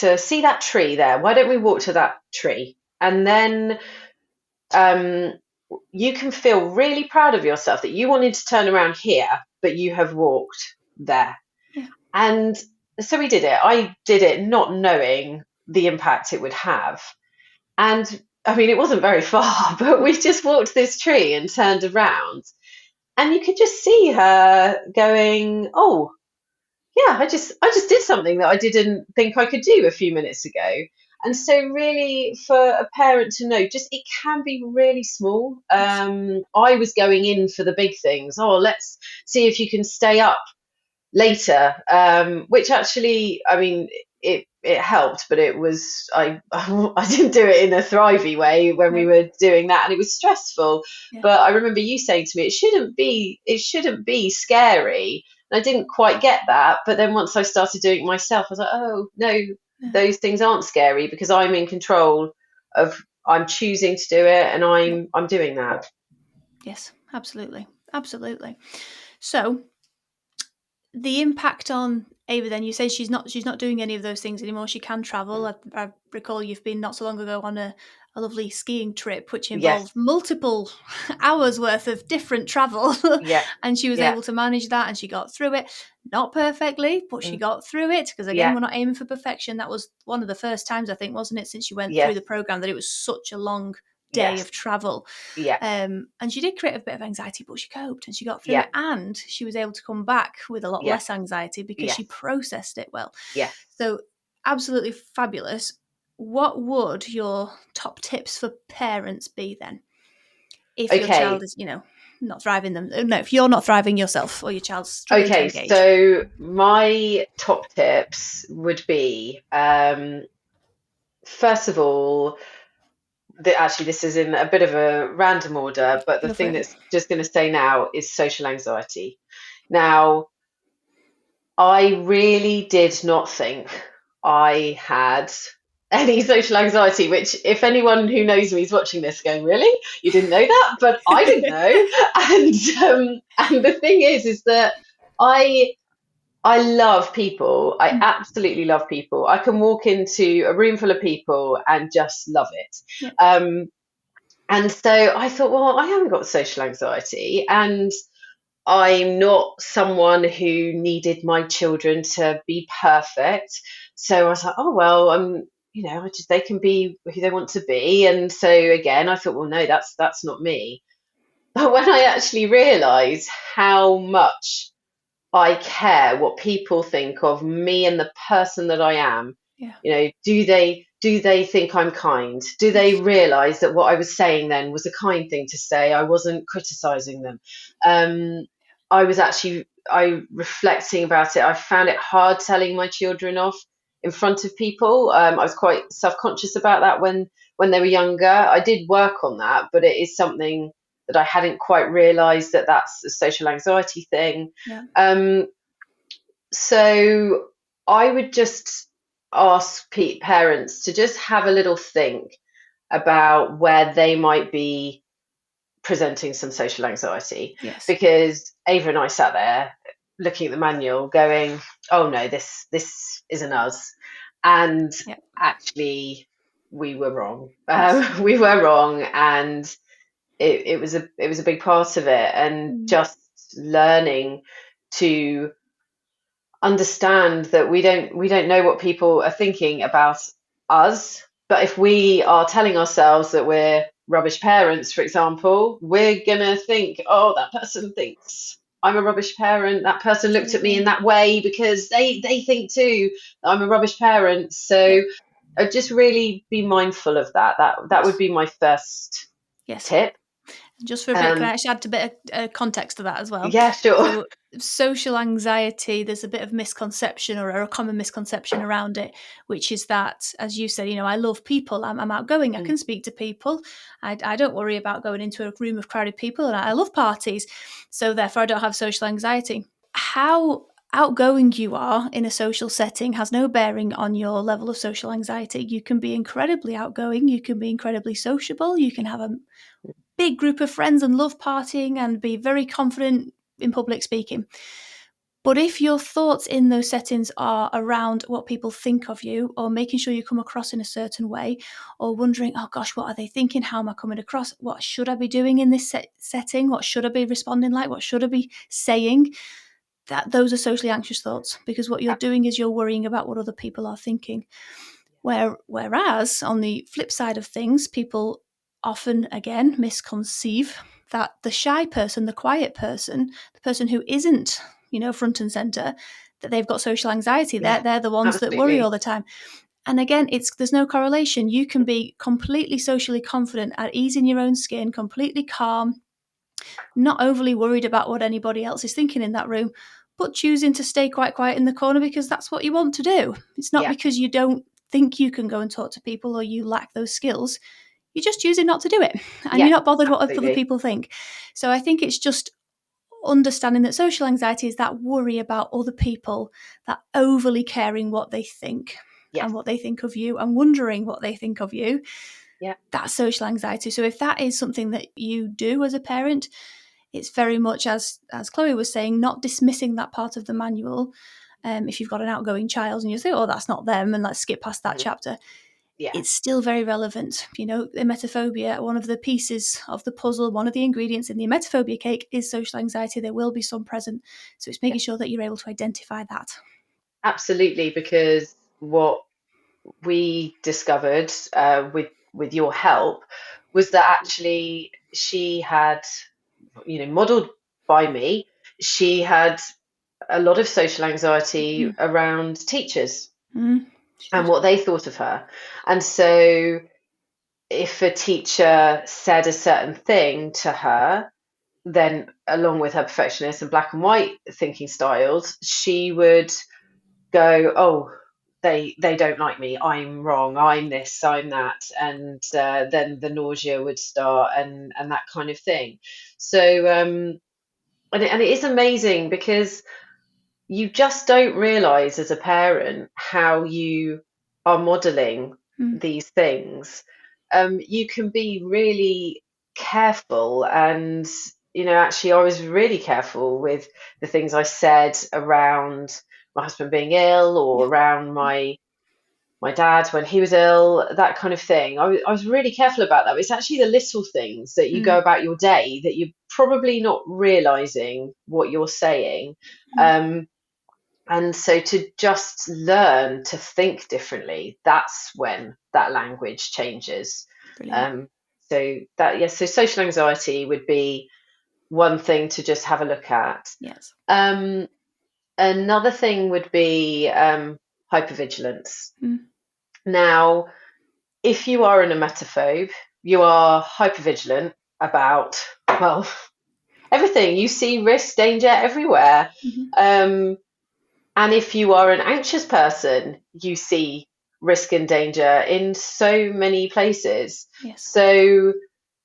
to see that tree there? Why don't we walk to that tree? And then um, you can feel really proud of yourself that you wanted to turn around here, but you have walked there. Yeah. And so we did it. I did it not knowing the impact it would have. And I mean, it wasn't very far, but we just walked this tree and turned around. And you could just see her going, oh, yeah, I just did something that I didn't think I could do a few minutes ago. And Yeah. so really for a parent to know, just it can be really small. Yes. I was going in for the big things. Oh, let's see if you can stay up later, which actually, I mean, it helped, but it was I didn't do it in a thrivey way when we No. were doing that, and it was stressful. Yeah. But I remember you saying to me, it shouldn't be scary. And I didn't quite get that, but then once I started doing it myself, I was like, oh no, No. those things aren't scary because I'm in control of. I'm choosing to do it, and Yeah. I'm doing that. Yes. Absolutely. Absolutely. So the impact on Ava, then, you say she's not doing any of those things anymore. She can travel. I recall you've been not so long ago on a lovely skiing trip, which Yes, involved multiple hours worth of different travel, yeah, and she was yeah, able to manage that, and she got through it. Not perfectly, but she mm, got through it, because again, yeah, we're not aiming for perfection. That was one of the first times, I think, wasn't it, since you went through yes, the program, that it was such a long day yes, of travel. yeah, And she did create a bit of anxiety, but she coped and she got through yeah, it. And she was able to come back with a lot yes, less anxiety because yes, she processed it well. yes. So, absolutely fabulous. What would your top tips for parents be then? If your child Okay, is, not thriving them. No, if you're not thriving yourself or your child's struggling to okay. engage. So my top tips would be, first of all, actually this is in a bit of a random order, but the Go for thing it. that's just going to say now is social anxiety. Now, I really did not think I had any social anxiety, which, if anyone who knows me is watching this going, really? You didn't know that? But I didn't know. And the thing is that I I love people. I Mm, absolutely love people. I can walk into a room full of people and just love it. yeah, Um, and so I thought, well, I haven't got social anxiety, and I'm not someone who needed my children to be perfect. So I was like, oh well, they can be who they want to be. And so again, I thought, well, no, that's not me. But when I actually realised how much I care what people think of me and the person that I am. Yeah. Do they think I'm kind? Do they Yes. realise that what I was saying then was a kind thing to say? I wasn't criticising them. Um, I reflecting about it. I found it hard telling my children off in front of people. I was quite self-conscious about that when they were younger. I did work on that, but it is something that I hadn't quite realised that that's a social anxiety thing. Yeah. Um, so I would just ask parents to just have a little think about where they might be presenting some social anxiety, Yes. because Ava and I sat there looking at the manual going, oh no, this isn't us. And Yeah. actually we were wrong. Yes. We were wrong, and it was a big part of it, and Mm. just learning to understand that we don't know what people are thinking about us. But if we are telling ourselves that we're rubbish parents, for example, we're gonna think, oh, that person thinks I'm a rubbish parent. That person looked at me in Absolutely. that way because they think too that I'm a rubbish parent. Yeah. So just really be mindful of that. That would Yes. be my first Yes. tip. Just for a bit, can I Um, actually add a bit of context to that as well? yeah, sure. So, social anxiety, there's a bit of misconception or a common misconception around it, which is that, as you said, I love people, I'm outgoing, I Mm, can speak to people, I don't worry about going into a room of crowded people, and I love parties, so therefore I don't have social anxiety. How outgoing you are in a social setting has no bearing on your level of social anxiety. You can be incredibly outgoing, you can be incredibly sociable, you can have a big group of friends and love partying and be very confident in public speaking. But if your thoughts in those settings are around what people think of you, or making sure you come across in a certain way, or wondering, oh gosh, what are they thinking? How am I coming across? What should I be doing in this setting? What should I be responding like? What should I be saying? Those are socially anxious thoughts, because what you're doing is you're worrying about what other people are thinking. Whereas on the flip side of things, people often, again, misconceive that the shy person, the quiet person, the person who isn't, front and center, that they've got social anxiety. yeah, They're the ones that worry all absolutely. the time. And again, there's no correlation. You can be completely socially confident, at ease in your own skin, completely calm, not overly worried about what anybody else is thinking in that room, but choosing to stay quite quiet in the corner because that's what you want to do. It's not Yeah, because you don't think you can go and talk to people or you lack those skills. You're just choosing not to do it, and yeah, you're not bothered what other absolutely. people think. So I think it's just understanding that social anxiety is that worry about other people, that overly caring what they think Yes. and what they think of you and wondering what they think of you. Yeah. That's social anxiety. So if that is something that you do as a parent, it's very much, as Chloe was saying, not dismissing that part of the manual. If you've got an outgoing child and you say, oh, that's not them, and let's skip past that Mhm. chapter, Yeah. it's still very relevant. Emetophobia, one of the pieces of the puzzle, one of the ingredients in the emetophobia cake is social anxiety. There will be some present. So it's Yeah. making sure that you're able to identify that. Absolutely, because what we discovered with your help was that actually she had, modeled by me, she had a lot of social anxiety Mm, around teachers she and did. what they thought of her. And so if a teacher said a certain thing to her, then along with her perfectionist and black and white thinking styles, she would go, oh, they don't like me. I'm wrong. I'm this. I'm that. And then the nausea would start, and that kind of thing. So and it is amazing because you just don't realize as a parent how you are modeling Mm, these things. You can be really careful, and actually I was really careful with the things I said around my husband being ill, yeah. or around my dad when he was ill, that kind of thing. I was really careful about that. It's actually the little things that you go Mm, about your day that you're probably not realizing what you're saying. mm, Um, And so to just learn to think differently, that's when that language changes. Brilliant. Um, so that, yes, so social anxiety would be one thing to just have a look at. Yes. Um, Another thing would be hypervigilance. Mm. Now, if you are an emetophobe, you are hypervigilant about, well, everything. You see risk, danger everywhere. Mm-hmm. Um, and if you are an anxious person, you see risk and danger in so many places. Yes. So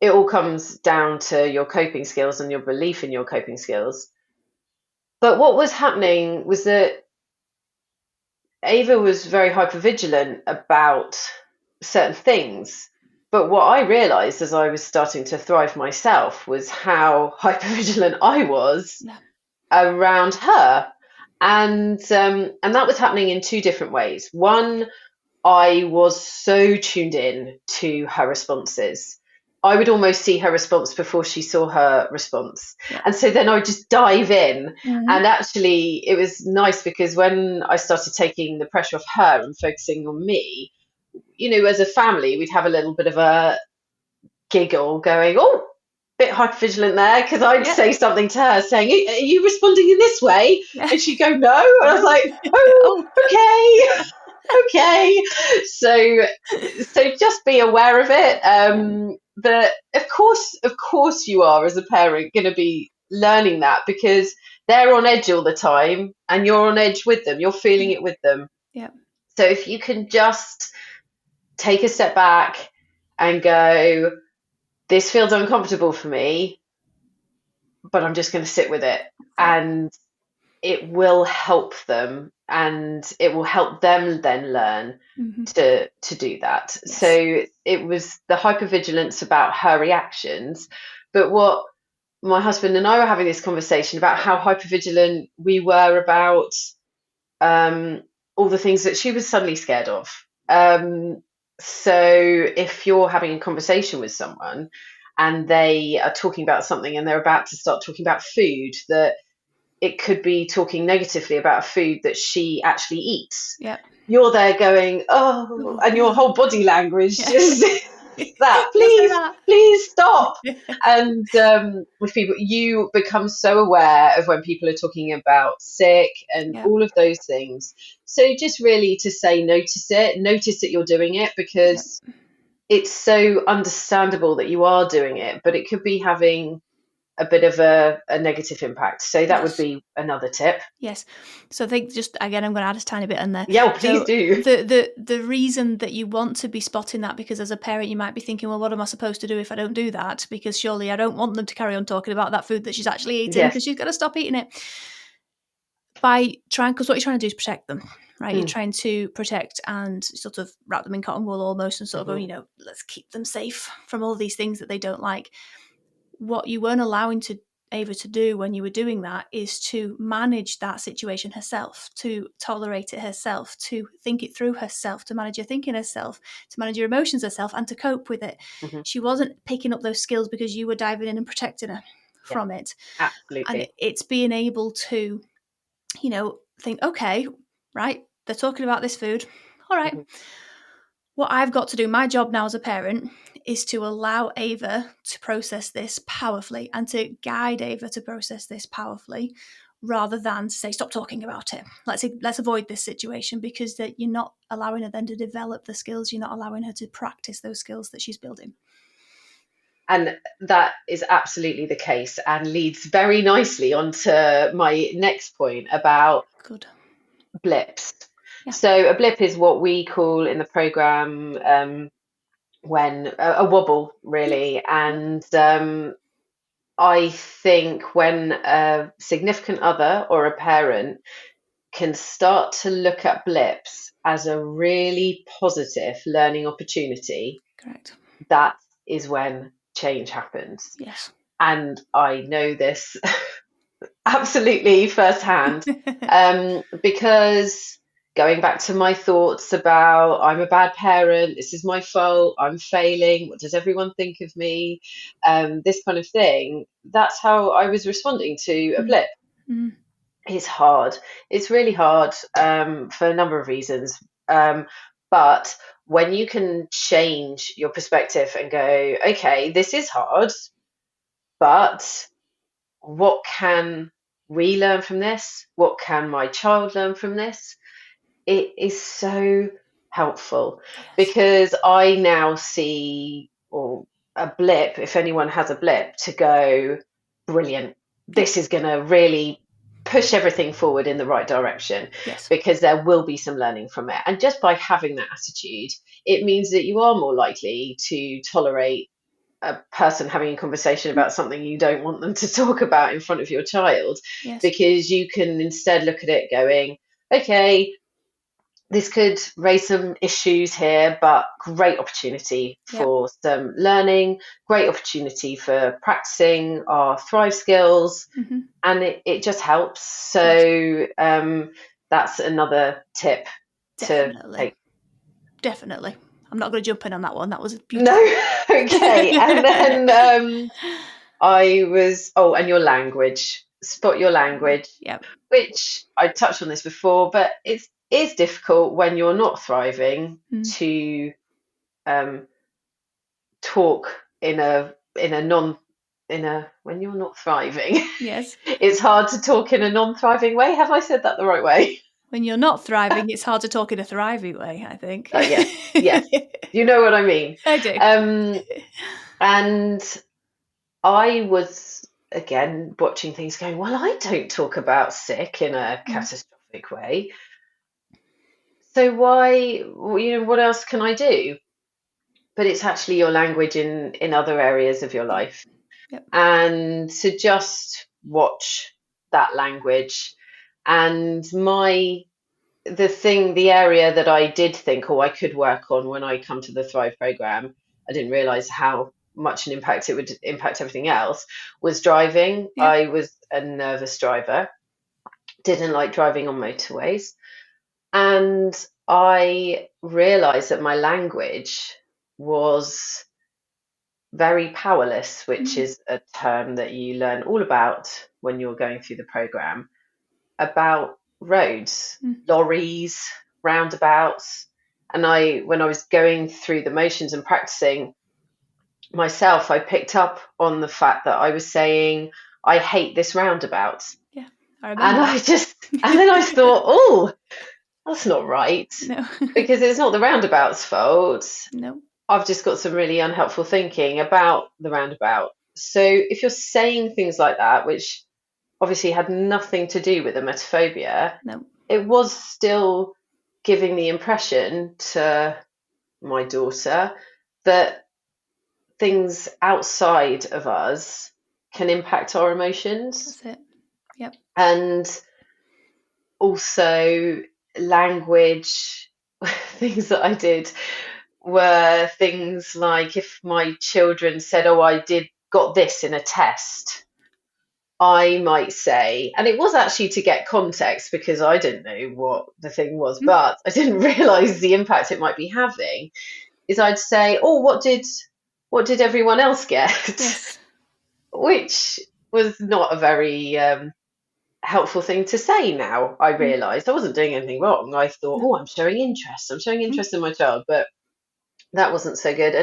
it all comes down to your coping skills and your belief in your coping skills. But what was happening was that Ava was very hypervigilant about certain things. But what I realized as I was starting to thrive myself was how hypervigilant I was Yeah. around her. And that was happening in two different ways. One, I was so tuned in to her responses. I would almost see her response before she saw her response. Yeah. And so then I would just dive in. Mm-hmm. And actually, it was nice because when I started taking the pressure off her and focusing on me, as a family, we'd have a little bit of a giggle going, oh, bit hypervigilant there, because I'd Yeah. say something to her saying, are you responding in this way? Yeah. And she'd go, no. And I was No. like, oh, Oh. okay. Okay. So just be aware of it. Yeah. But of course you are as a parent going to be learning that because they're on edge all the time and you're on edge with them. You're feeling Yeah. it with them. Yeah. So if you can just take a step back and go, this feels uncomfortable for me, but I'm just going to sit with it. Great. And it will help them and it will help them then learn Mm-hmm. to do that. Yes. So it was the hypervigilance about her reactions. But what my husband and I were having this conversation about how hypervigilant we were about um, all the things that she was suddenly scared of. So if you're having a conversation with someone and they are talking about something and they're about to start talking about food, that it could be talking negatively about a food that she actually eats. Yeah. You're there going, oh, Oh and your no. whole body language Yeah. just that, Don't say please, that. please stop. And with people, you become so aware of when people are talking about sick and Yeah. all of those things. So just really to say, notice that you're doing it Yeah. because it's so understandable that you are doing it, but it could be having a bit of a negative impact. So that would Yes. be another tip. Yes. So I think just again, I'm going to add a tiny bit in there. Yeah, well, please So do. the reason that you want to be spotting that, because as a parent you might be thinking, well, what am I supposed to do if I don't do that? Because surely I don't want them to carry on talking about that food that she's actually eating Yes. because she's got to stop eating it. Because what you're trying to do is protect them, right? You're Mm. trying to protect and sort of wrap them in cotton wool almost and sort of Mhm. go, let's keep them safe from all these things that they don't like. What you weren't allowing to Ava to do when you were doing that is to manage that situation herself, to tolerate it herself, to think it through herself, to manage your thinking herself, to manage your emotions herself, and to cope with it. Mhm. She wasn't picking up those skills because you were diving in and protecting her Yeah, from it. And absolutely. it's being able to, think, okay, right, they're talking about this food. All right, Mhm. what I've got to do, my job now as a parent, is to allow Ava to process this powerfully and to guide Ava to process this powerfully rather than to say, stop talking about it. Let's avoid this situation because that you're not allowing her then to develop the skills. You're not allowing her to practice those skills that she's building. And that is absolutely the case and leads very nicely onto my next point about Good. blips. Yeah. So a blip is what we call in the program when a wobble, really. And I think when a significant other or a parent can start to look at blips as a really positive learning opportunity, Correct. that is when change happens. Yes. And I know this absolutely firsthand because going back to my thoughts about I'm a bad parent, this is my fault, I'm failing, what does everyone think of me, this kind of thing, that's how I was responding to a Mm. blip. Mm. It's hard. It's really hard, for a number of reasons. But when you can change your perspective and go, okay, this is hard, but what can we learn from this? What can my child learn from this? It is so helpful Yes. because I now see, or a blip, if anyone has a blip, to go, brilliant. Yep. This is going to really push everything forward in the right direction Yes. because there will be some learning from it. And just by having that attitude, it means that you are more likely to tolerate a person having a conversation Mm. about something you don't want them to talk about in front of your child, Yes. because you can instead look at it going, okay, this could raise some issues here, but great opportunity Yep. for some learning, great opportunity for practicing our Thrive skills, Mm-hmm. and it just helps. Yes. So that's another tip to Definitely. take. Definitely. I'm not going to jump in on that one. That was No, beautiful. okay. And then I was, oh, and your language, spot your language, Yep. which I touched on this before, but it is difficult when you're not thriving Mm. to um, talk in a non in a when you're not thriving. Yes. It's hard to talk in a non-thriving way. Have I said that the right way? When you're not thriving, it's hard to talk in a thriving way, I think. Yes, yes. You know what I mean. I do. Um, and I was again watching things going, well, I don't talk about sick in a Mm. catastrophic way. So why, what else can I do? But it's actually your language in other areas of your Yep. life. Yep. And to just watch that language. And the area that I did think, oh, I could work on when I come to the Thrive program, I didn't realize how much an impact it would impact everything else, was driving. Yep. I was a nervous driver, didn't like driving on motorways. And I realized that my language was very powerless, which Mm. is a term that you learn all about when you're going through the program, about roads, Mm. lorries, roundabouts. And when I was going through the motions and practicing myself, I picked up on the fact that I was saying, I hate this roundabout. Yeah. I And remember I just, and then I that. thought, oh, that's not right, No. because it's not the roundabout's fault. No. I've just got some really unhelpful thinking about the roundabout. So if you're saying things like that, which obviously had nothing to do with emetophobia, No. it was still giving the impression to my daughter that things outside of us can impact our emotions. That's it. Yep. And also language, things that I did were things like, if my children said, oh, I did got this in a test, I might say, and it was actually to get context because I didn't know what the thing was, Mm. but I didn't realize the impact it might be having, is I'd say, oh, what did everyone else get? Yes. Which was not a very helpful thing to say. Now I Mm. realized I wasn't doing anything wrong. I thought, No. oh, I'm showing Mm. interest in my child, but that wasn't so good.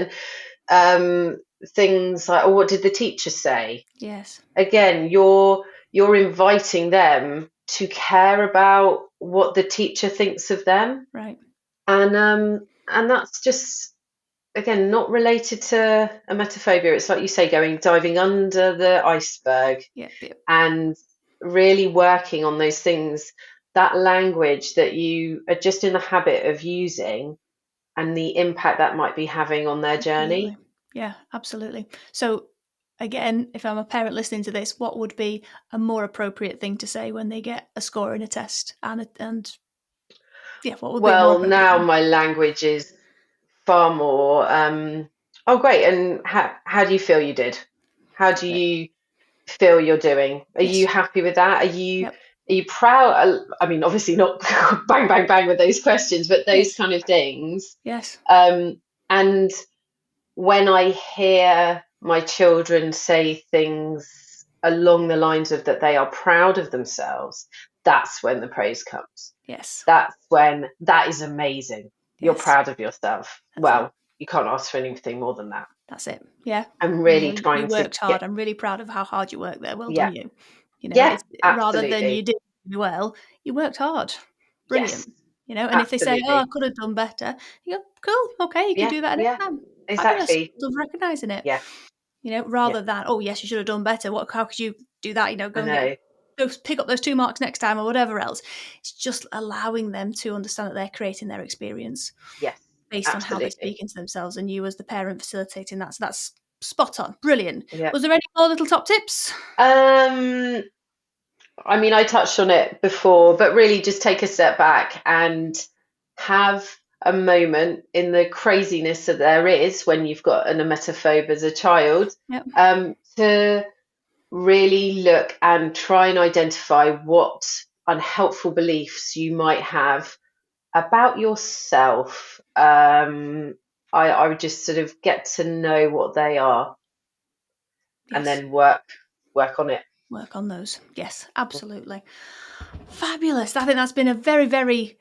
And things like, oh, what did the teacher say? Yes. Again, you're inviting them to care about what the teacher thinks of them, Right. and that's just, again, not related to emetophobia. It's like you say, diving under the iceberg Yep. Yep. and really working on those things, that language that you are just in the habit of using, and the impact that might be having on their Absolutely. journey. Yeah, absolutely. So, again, if I'm a parent listening to this, what would be a more appropriate thing to say when they get a score in a test? And yeah, what would be a more Well, appropriate now thing? my language is far more, oh, great. And how do you feel you did? How do That's it. you feel you're doing? Are you Yes. happy with that? Yep. Are you proud? I mean, obviously not bang, bang, bang with those questions, but those Yes. kind of things. Yes. And when I hear my children say things along the lines of that they are proud of themselves, that's when the praise comes. Yes. That's when that is amazing. You're Yes. proud of yourself. That's it. Well, you can't ask for anything more than that. That's it. Yeah. I'm You really know, you trying to worked hard. get, I'm really proud of how hard you worked there. Well done, yeah, you. You know, yeah, it's rather than you absolutely. did really well, you worked hard. Yes, Brilliant. You know, and if they say, "Oh, I absolutely. could have done better," you go, "Cool, okay, you can Yeah, do that yeah, next time. Fabulous. exactly. Love recognizing it." Yeah, You know, yeah, rather than, "Oh, yes, you should have done better. What? How could you do that? You know, I go and know. go pick up those 2 marks next time or whatever else." It's just allowing them to understand that they're creating their experience Yes, based on how they absolutely. speak into themselves, and you as the parent facilitating that. So that's spot on. Brilliant. Yeah. Was there any more little top tips? Um, I mean, I touched on it before, but really just take a step back and have a moment in the craziness that there is when you've got an emetophobe as a child, Yep. to really look and try and identify what unhelpful beliefs you might have about yourself. I would just sort of get to know what they are and Yes. then work on it. Work on those. Yes, absolutely. Fabulous. I think that's been a very, very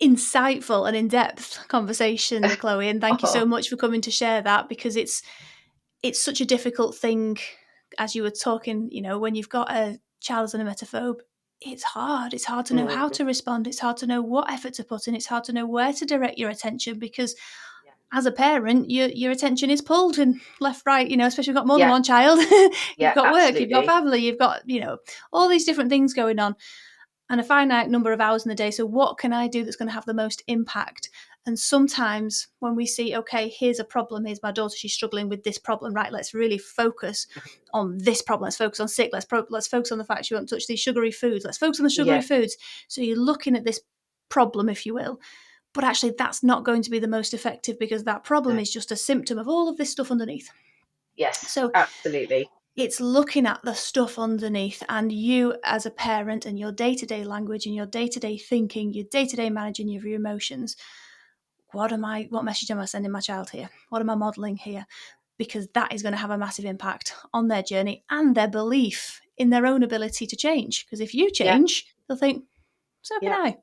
insightful and in-depth conversation, Chloe, and thank you so Oh, much for coming to share that, because it's such a difficult thing. As you were talking, you know, when you've got a child as an emetophobe, it's hard to know how mhm, to respond, it's hard to know what effort to put in, it's hard to know where to direct your attention, because yeah, as a parent your attention is pulled and left, right, you know, especially if you've got more than yeah, one child. You've yeah, got work, you've got absolutely. family, you've got, you know, all these different things going on, and a finite number of hours in the day. So, what can I do that's going to have the most impact? And sometimes when we see, okay, here's a problem, here's my daughter, she's struggling with this problem, right? Let's really focus on this problem. Let's focus on sick. Let's focus on the fact she won't touch these sugary foods. Let's focus on the sugary Yeah, foods. So you're looking at this problem, if you will, but actually that's not going to be the most effective, because that problem no, is just a symptom of all of this stuff underneath. yes, So absolutely. it's looking at the stuff underneath, and you as a parent and your day-to-day language and your day-to-day thinking, your day-to-day managing of your emotions. What message am I sending my child here? What am I modeling here? Because that is going to have a massive impact on their journey and their belief in their own ability to change. Because if you Yeah, change, they'll think, so can yeah, I.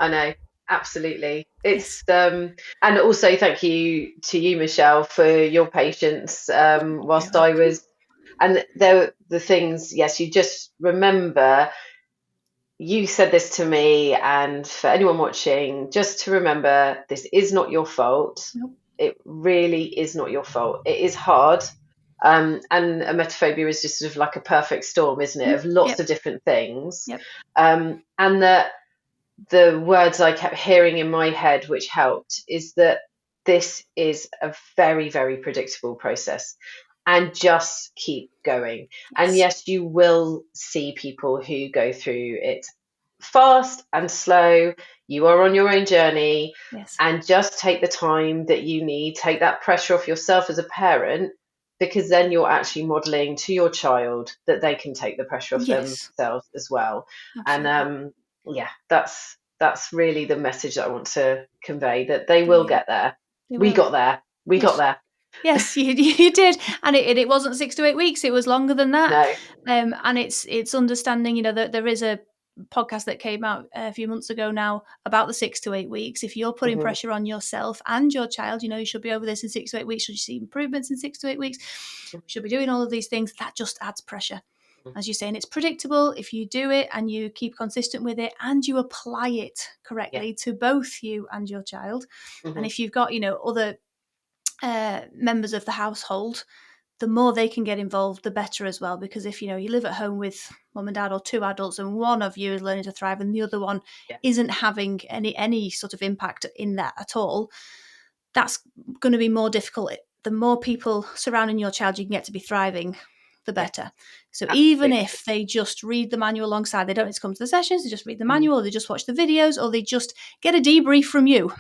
I know, absolutely. Yes. It's and also thank you to you, Michelle, for your patience You're whilst I welcome. was, and there the things. Yes, you just remember. You said this to me, and for anyone watching, just to remember, this is not your fault. Nope. It really is not your fault. It is hard. And emetophobia is just sort of like a perfect storm, isn't it, of lots Yep. of different things. Yep. And that the words I kept hearing in my head, which helped, is that this is a very, very predictable process and just keep going. And Yes. yes, you will see people who go through it fast and slow. You are on your own journey, Yes. and just take the time that you need, take that pressure off yourself as a parent, because then you're actually modeling to your child that they can take the pressure off Yes. themselves as well. And Absolutely. yeah, that's really the message that I want to convey, that they will Brilliant. get there. They We will. got there. We got Yes. there. Yes, you did, and it wasn't 6 to 8 weeks; it was longer than that. No. And it's understanding. You know that there is a podcast that came out a few months ago now about the 6 to 8 weeks. If you're putting Hmm. pressure on yourself and your child, you know you should be over this in 6 to 8 weeks. Should you see improvements in 6 to 8 weeks? We should be doing all of these things. That just adds pressure, as you say, and it's predictable if you do it and you keep consistent with it and you apply it Yeah. correctly to both you and your child. And Hmm. if you've got, you know, other members of the household, the more they can get involved, the better as well. Because if, you know, you live at home with mum and dad or two adults, and one of you is learning to thrive and the other one Yeah. isn't having any sort of impact in that at all, that's going to be more difficult. The more people surrounding your child you can get to be thriving, the Yeah. better. So even Absolutely. if they just read the manual alongside, they don't need to come to the sessions, they just read the Hmm. manual, or they just watch the videos, or they just get a debrief from you,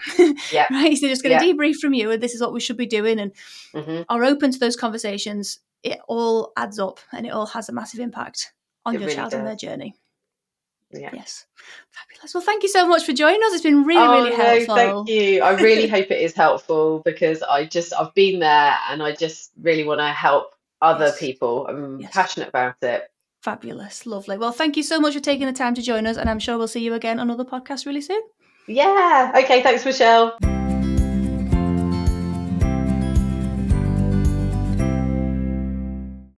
Yeah. right? So they just get a Yeah. debrief from you, and this is what we should be doing, and Hmm. are open to those conversations. It all adds up and it all has a massive impact on It your really child and does. their journey. Yeah. Yes. Fabulous. Well, thank you so much for joining us. It's been really, really Oh no, thank helpful. you. I really hope it is helpful, because I've been there and I just really want to help other Yes. people. I'm Yes. passionate about it. Fabulous. Lovely. Well, thank you so much for taking the time to join us, and I'm sure we'll see you again on another podcast really soon. Yeah. Okay. Thanks, Michelle.